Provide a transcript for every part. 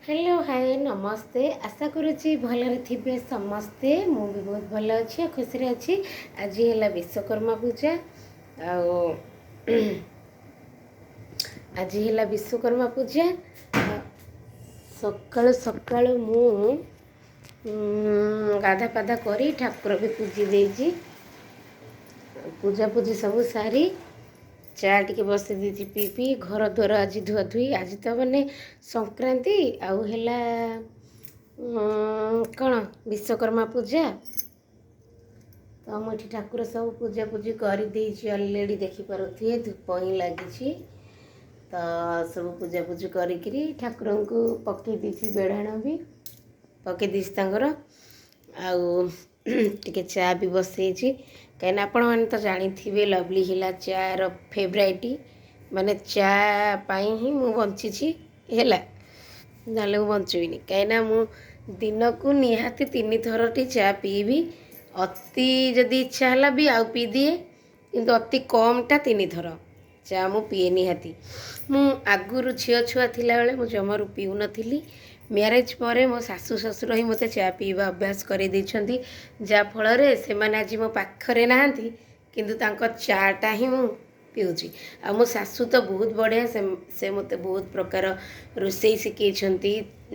Hello hi नमस्ते आशा करुच्ची भलरे थे समस्ते मु भी बहुत भल अच्छी खुशी अच्छी आज है विश्वकर्मा पूजा आज है विश्वकर्मा पूजा सकाळु सकाळु मु गाधा पाधा करी ठाकुर भी पूजी देजी पूजा पूजी सब सारी चा टिके बसई देती पी पी घर द्वार आज धुआ धुई आज तो मैंने संक्रांति आउ है कौन विश्वकर्मा पूजा तो मुझे ठाकुर सब पूजा पूजी कर अलरेडी देखिपे धूप ही लगी तो सब पूजा पूजी करी ठाकुर को पकई दी बेढ़ाण भी पकई दीर टे चा भी बसई कहीं आपण मैंने तो जानी थे लवली हिला चार फेवराइट माने चा पाई ही मु बंची है ना बंचबी कहीं मु दिन को निहाती 3 थरटी चा पीबी अति जदि इच्छा है भी आउ पी दिए किंतु अति कमटा 3 थर चा मु पीए निहाती मु आगुरु झील छुआ थिला बेले मु जमारू पीउ नथिली मैरेज पर मो सासू ससुर ही मते चा पीवा अभ्यास कर जा फल से मैंने आज मो पाखरे नहांती किंतु तांको चाटा ही मु पीऊँगी आ मो सासू तो बहुत बढ़िया से मते बहुत प्रकार रोसई शिखई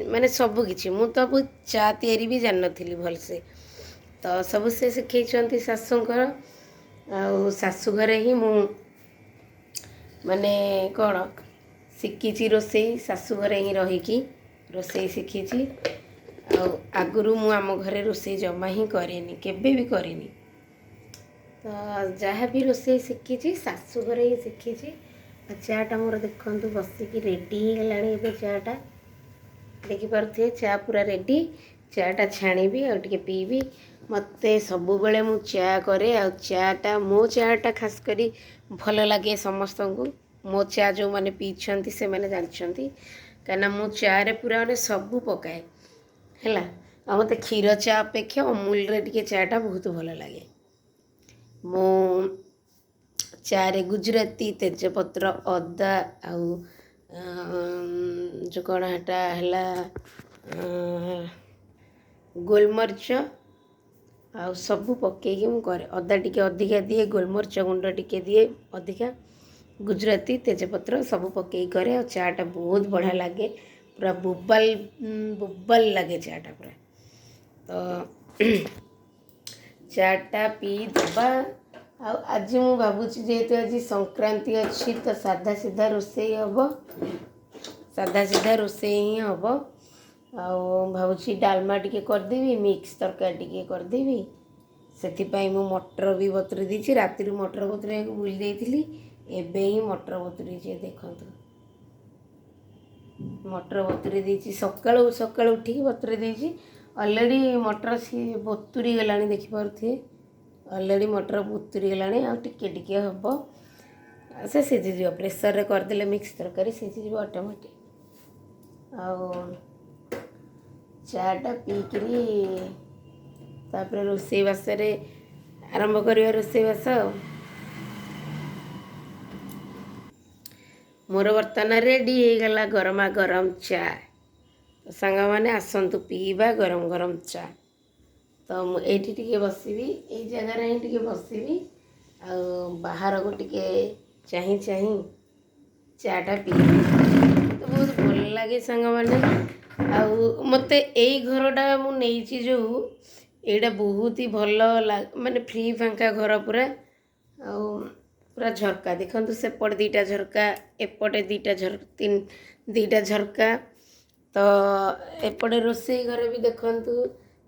माने सबकि मु तो बहुत चा तैयारी भी जान नथिली भलसे तो सब से शिखई शाशुंकर आशु घरे ही मु माने कौन शिखी रोसई शाशु घरे ही रहीकि रोसई शिखी आगुरु मु आम घरे रोसई जमा ही करेनी केबे भी करेनी तो जहाँ भी रोसई शिखी शाशु घरे ही शिखी चाटा मोर देखु बसिकी रेडी हो चाटा देखिपे चा पूरा रेडी चाटा छाणी आगे पीबी मते सब बेले मु चा करे आ चाटा मो चाटा खास करी भल लगे समस्त को मो चा जो मैंने पीछे से मैंने जानते कहीं मु चा रे पूरा मैंने सबू पकाए है मत क्षीर चा अपेक्षा अमूल रे टिके चाटा बहुत भल लगे मो चा रे गुजराती तेजपत्र अदा आउ जो कौन हेटा है गोलमरीच आउ सबू पकईकि मुझे अदा टिके अधिका दिए गोलमरीच गुंड टिके दिए अधिका गुजराती तेजपत्र सब पकई करे और चाटा बहुत बढ़िया लगे पूरा बुबाल बुबाल लगे चाटा पूरा तो चाटा पी दबा आज मु भावुची जेहेतु आज संक्रांति अच्छी तो साधा सीधा रोसई हम साधा सीधा रोसई ही हम भावुची डालमा टिके करदेवी मिक्स तरकारी टिके करदेवी से मु मटर भी बतुरी देछि राति मटर बतुरे भूली देइथिली एबे ही मटर बतुरी देखु मटर बतुरी देछि सकाळु सकाळु उठिक बतुरी देछि ऑलरेडी मटर सी बतुरी गलानी देखि पारुथे ऑलरेडी मटर बतुरी गलानी आ टिके टिके हबो से सिझी जीव प्रेशर रे कर देले मिक्स तरकारी सिझी जीव ऑटोमेटिक आ चाटा पीकरी तापर रोसई बास रे आरंभ करिया रोसई बास मोर बर्तन रेडी हो गला गरमा गरम चा तो सांग मैंने आसतु पीवा गरम गरम चा तो मुझे टे बसबी ये जगार ही टे बसबी आ बाहर को टे चाही चाही चाटा पी तो बहुत भल लगे सांग मैंने मत यही घरटा मुझे जो यहाँ बहुत ही भल माने फ्री फांका घर पूरा पूरा झरका देखु सेपटे 2टा झरका एपटे 2टा झरका तो एपटे रोसई घर भी देखु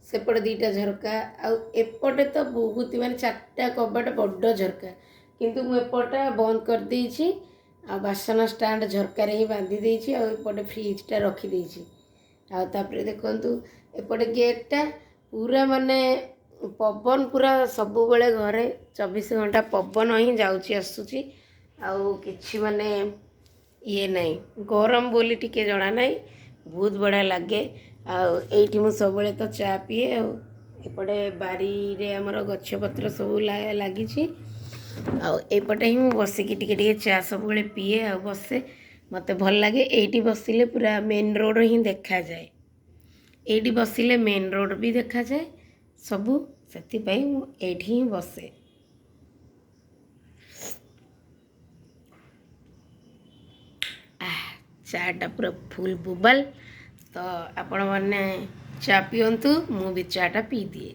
सेपटे 2टा झरका एपटे तो बहुत माने 4टा कबाट बड़ झरका किंतु मु एपटा बंद कर देछि आ बासन स्टांड झरका रे ही बांधी देछि आ एपटे फ्रिजटा रखी देछि आ तापर देखु एपटे गेटटा पूरा माने पवन पूरा सब बेले घरे 24 घंटा पवन ही जाऊँगी आसूची आउ कि माने ये नहीं गरम बोली टिके जना नहीं बहुत बढ़िया लगे आईटी मु सब बेले तो चा पीए एपटे बारी रे हमर गछपत्र सब लगी आउपटे ही बसिकी टिके टिके चा सब बेले पीए आ बसे ମୋତେ ଭଲ ଲାଗେ। ଏଇଠି ବସିଲେ ପୁରା ମେନ୍ ରୋଡ଼ ହିଁ ଦେଖାଯାଏ। ଏଇଠି ବସିଲେ ମେନ୍ ରୋଡ଼ ବି ଦେଖାଯାଏ ସବୁ, ସେଥିପାଇଁ ମୁଁ ଏଇଠି ହିଁ ବସେ। ଚାଟା ପୁରା ଫୁଲ୍ ବୁବାଲ। ତ ଆପଣମାନେ ଚା ପିଅନ୍ତୁ, ମୁଁ ବି ଚାଟା ପିଇଦିଏ।